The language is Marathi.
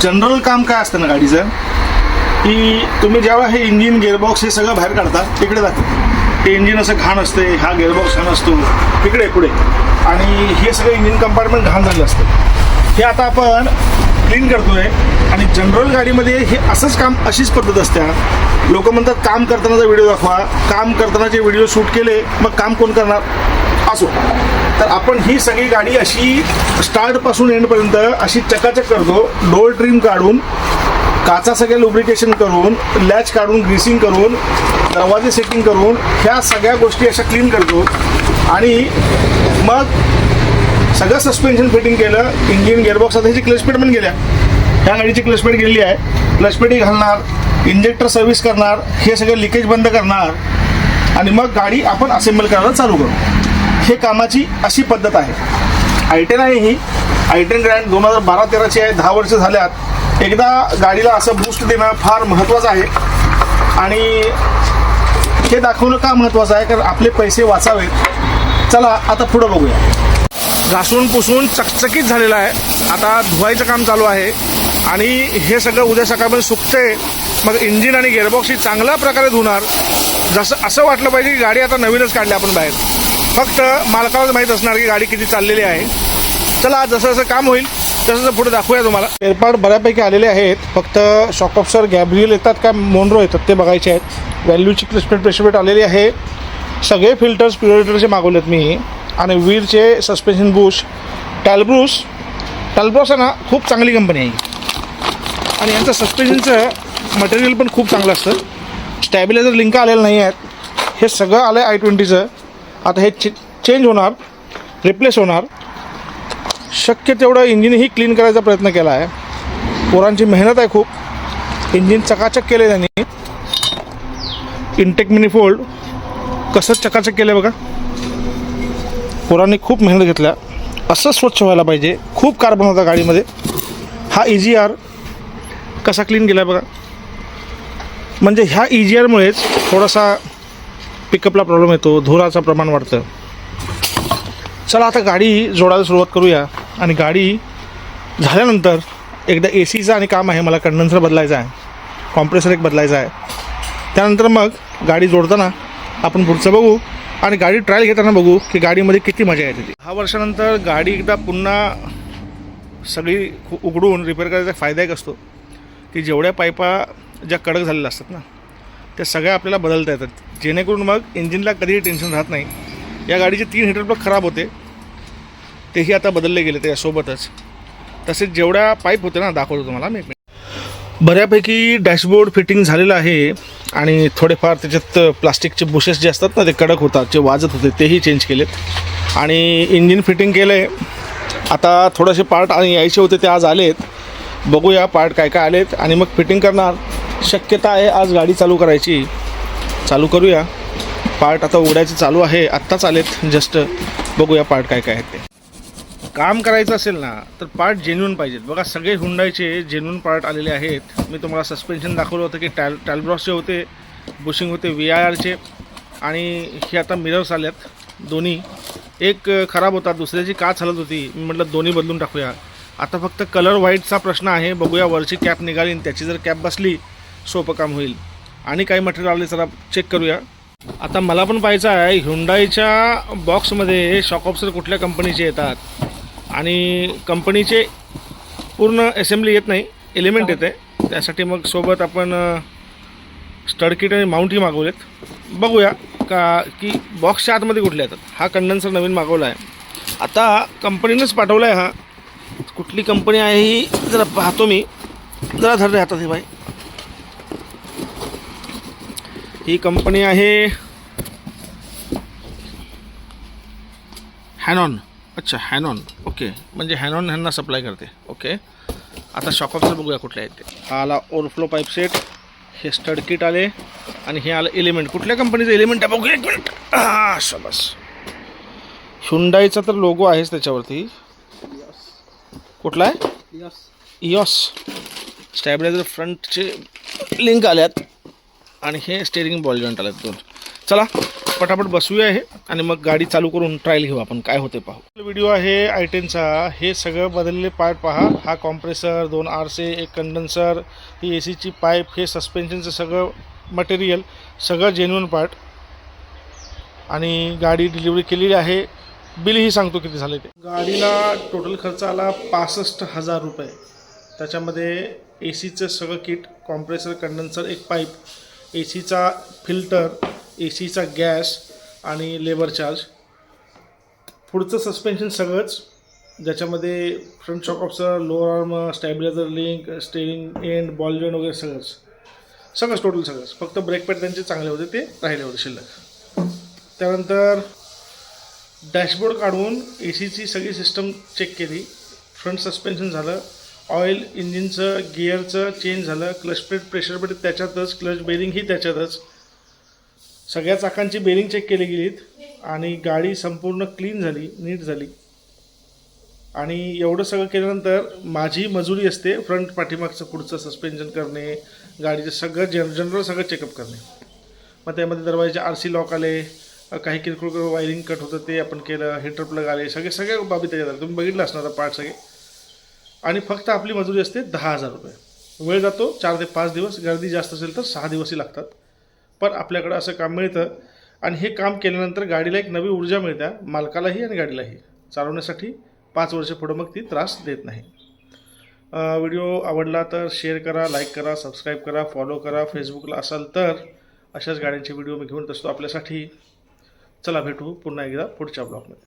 जनरल काम काय असतं ना गाडीचं, की तुम्ही जेव्हा हे इंजिन गिअरबॉक्स हे सगळं बाहेर काढता तिकडे जातं. ते इंजिन असं घाण असते, हा गिअरबॉक्स घाण असतो तिकडे पुढे, आणि हे सगळं इंजिन कंपार्टमेंट घाण झालेलं असतं. हे आता आपण क्लीन करतोय. आणि जनरल गाडीमध्ये हे असंच काम, अशीच पद्धत असते. लोक म्हणतात काम करतानाचा व्हिडिओ दाखवा, काम करतानाचे व्हिडिओ शूट केले मग काम कोण करणार, असो. तर आपण ही सगळी गाडी अशी स्टार्टपासून एंडपर्यंत अशी चकाचक करतो. डोर ट्रिम काढून, काचा सगळ्या लुब्रिकेशन करून, लॅच काढून, ग्रीसिंग करून, दरवाजे सेटिंग करून, ह्या सगळ्या गोष्टी अशा क्लीन करतो. आणि मग सगळं सस्पेन्शन फिटिंग केलं. इंजिन गिअरबॉक्स, आता ह्याची क्लचपेट पण गेल्या, ह्या गाडीची क्लचपेट गेलेली आहे. क्लचपेटही घालणार, इंजेक्टर सर्व्हिस करणार, हे सगळं लिकेज बंद करणार, आणि मग गाडी आपण असेंबल करायला चालू करू. हे कामाची अशी पद्धत आहे. i10 आहे ही. i10 ग्रँड 2012-13ची आहे, 10 वर्ष झाल्यात. एकदा गाडीला असं बूस्ट देणं फार महत्त्वाचं आहे. आणि हे दाखवणं का महत्त्वाचं आहे, कारण आपले पैसे वाचावेत. चला आता पुढं बघूया. घासून पुसून चकचकीत झालेलं आहे. आता धुवायचं काम चालू आहे. आणि हे सगळं उद्या सकाळपर्यंत सुकते. मग इंजिन आणि गिअरबॉक्सही चांगल्या प्रकारे धुणार. जसं असं वाटलं पाहिजे की गाडी आता नवीनच काढली आपण बाहेर. फक्त मालकालाच माहीत असणार की गाडी किती चाललेली आहे. चला जसं जसं काम होईल तसं पुढे दाखवूया तुम्हाला. एअरपार्ट बऱ्यापैकी आलेले आहेत. फक्त शॉकअप्सर गॅब्रियल येतात का मोनरो येतात ते बघायचे आहेत. व्हॅल्यूची क्लचपेट प्रेशरपेट आलेली आहे. सगळे फिल्टर्स प्युरेटरचे मागवलेत मी. आणि वीरचे सस्पेन्शन बुश, टॅलब्रूस आहे ना, खूप चांगली कंपनी आहे. आणि यांचं सस्पेन्शनचं मटेरियल पण खूप चांगलं असतं. स्टॅबिलायझर लिंक आलेलं नाही आहेत. हे सगळं आलं आहे i20चं. आता हे चेंज होणार, रिप्लेस होणार. शक्य तेवढं इंजिनही क्लीन करायचा प्रयत्न केला आहे. पोरांची मेहनत आहे खूप. इंजिन चकाचक केले त्यांनी. इनटेक मिनीफोल्ड कसं चकाचक केलं बघा. पोरांनी खूप मेहनत घेतल्या. असं स्वच्छ व्हायला पाहिजे. खूप कार्बन होता गाडीमध्ये. हा EGR कसा क्लीन केला आहे बघा. म्हणजे ह्या EGRमुळेच थोडासा पिकअपला प्रॉब्लेम येतो, धुराचं प्रमाण वाढतं. चला आता गाडी जोडायला सुरुवात करूया. आणि गाडी झाल्यानंतर एकदा ACचं आणि काम आहे, मला कंडेन्सर बदलायचा आहे, कॉम्प्रेसर एक बदलायचा आहे. त्यानंतर मग गाडी जोडताना आपण पुढचं बघू. आणि गाडी ट्रायल घेताना बघू की गाडीमध्ये किती मजा येते ती. 10 वर्षानंतर गाडी एकदा पुन्हा सगळी उघडून रिपेअर करायचा फायदा एक असतो की जेवढ्या पाईपा ज्या कडक झालेल्या असतात ना, त्या सगळ्या आपल्याला बदलता येतात. जेणेकरून मग इंजिनला कधीही टेन्शन राहत नाही. या गाडीचे 3 हीटर प्लग खराब होते, तेही आता बदलले गेले त्यासोबतच. तसेच जेवढ्या पाईप होते ना, दाखवतो तुम्हाला मी. बऱ्यापैकी डॅशबोर्ड फिटिंग झालेलं आहे. आणि थोडेफार त्याच्यात प्लास्टिकचे बुशेस जे असतात ना, ते कडक होतात, जे वाजत होते तेही चेंज केलेत. आणि इंजिन फिटिंग केलं आहे. आता थोडेसे पार्ट आणि यायचे होते ते आज आलेत. बघूया पार्ट काय काय आलेत आणि मग फिटिंग करणार. शक्यता आहे आज गाडी चालू करायची. चालू करूया. पार्ट आता उघडायचे चालू आहे, आत्ताच आलेत जस्ट. बघूया पार्ट काय काय आहेत ते. काम करायचं असेल ना तर पार्ट जेन्युइन पाहिजेत. बघा सगळे हुंडाईचे जेन्युइन पार्ट आलेले आहेत. मी तुम्हाला सस्पेन्शन दाखवलं होतं की टॅलब्रॉसचे होते, बुशिंग होते VIRचे. आणि हे आता मिरर्स आल्यात दोन्ही. एक खराब होता, दुसऱ्याची काच हलत होती. मी म्हटलं दोन्ही बदलून टाकूया. आता फक्त कलर व्हाईटचा प्रश्न आहे. बघूया वरची कॅप निघाली, त्याची जर कॅप बसली सोपं काम होईल. आणि काही मटेरियल आले जरा चेक करूया. आता मला पण पाहायचं आहे हुंडाईच्या बॉक्समध्ये शॉकअप्सर कुठल्या कंपनीचे येतात. आणि कंपनीचे पूर्ण असेंब्ली येत नाही, एलिमेंट येते. त्यासाठी मग सोबत आपण स्टड किट आणि माउंटही मागवलेत. बघूया का की बॉक्सच्या आतमध्ये कुठले येतात. हा कंडेन्सर नवीन मागवला आहे. आता कंपनीनंच पाठवला आहे. हा कुठली कंपनी आहे ही जरा पाहतो मी. जरा धरले हातात हे बाई. ही कंपनी आहे हॅनॉन. अच्छा हॅनॉन, ओके. म्हणजे हॅनॉन ह्यांना सप्लाय करते. ओके. आता शॉकअप्सर बघूया कुठले आहेत ते. हा आला ओव्हरफ्लो पाईप सेट. हे स्टड किट आले. आणि हे आलं एलिमेंट. कुठल्या कंपनीचं एलिमेंट आहे बघूया. 1 मिनिट. हां शाबास. हुंडाईचा तर लोगो आहेच त्याच्यावरती. कुठला आहे? इयॉस. स्टॅबिलायझर फ्रंटचे लिंक आल्यात. आणि हे स्टेअरिंग बॉल जॉईंट आल्यात 2. चला पटापट बसूया आहे आणि मग गाडी चालू करून ट्रायल घेऊ आपण, काय होते पाहू. व्हिडिओ आहे i10चा. हे सगळं बदललेले पार्ट पहा. हा कॉम्प्रेसर, 2 आरसे, एक कंडेन्सर, ही एसीची पाईप, हे सस्पेन्शनचं सगळं मटेरियल, सगळं जेन्युइन पार्ट. आणि गाडी डिलिव्हरी केलेली आहे. बिलही सांगतो किती झाले ते. गाडीला टोटल खर्च आला 65,000 रुपये. त्याच्यामध्ये एसीचं सगळं किट, कॉम्प्रेसर, कंडेन्सर, एक पाईप, एसीचा फिल्टर, एसीचा गॅस आणि लेबर चार्ज. पुढचं सस्पेन्शन सगळंच, ज्याच्यामध्ये front shock absorber, lower arm, stabiliser link, steering end, ball joint वगैरे सगळंच टोटल सगळंच. फक्त ब्रेक पॅड त्यांचे चांगले होते, ते राहिले होते शिल्लक. त्यानंतर डॅशबोर्ड काढून एसीची सगळी सिस्टम चेक केली. फ्रंट सस्पेन्शन झालं, ऑइल इंजिनचं, गिअरचं चेंज झालं, क्लच प्लेट, प्रेशर प्लेट त्याच्यातच, क्लच बेरिंगही त्याच्यातच, सगळ्या चाकांची बेरिंग चेक केली गेलीत आणि गाडी संपूर्ण क्लीन झाली, नीट झाली. आणि एवढं सगळं केल्यानंतर माझी मजुरी असते फ्रंट पाठीमागचं पुढचं सस्पेन्शन करणे, गाडीचं सगळं जनरल सगळं चेकअप करणे. मग त्यामध्ये दरवाजाचे RC लॉक आले, काही किरकोळ वायरिंग कट होतं ते आपण केलं, हीटर प्लग आले, सगळ्या बाबी त्याच्यात आल्या. तुम्ही बघितलं असणार पार्ट सगळे. आणि फक्त आपली मजुरी असते 10,000 रुपये. वेळ जातो 4 ते 5 दिवस, गर्दी जास्त असेल तर 6 दिवसही लागतात. पण आपल्याकडं असं काम मिळतं आणि हे काम केल्यानंतर गाडीला एक नवी ऊर्जा मिळते, मालकालाही आणि गाडीलाही. चालवण्यासाठी 5 वर्ष पुढं मग ती त्रास देत नाही. व्हिडिओ आवडला तर शेअर करा, लाईक करा, सबस्क्राईब करा, फॉलो करा. फेसबुकला असाल तर अशाच गाड्यांचे व्हिडिओ मी घेऊन असतो आपल्यासाठी. चला भेटू पुन्हा एकदा पुढच्या ब्लॉगमध्ये.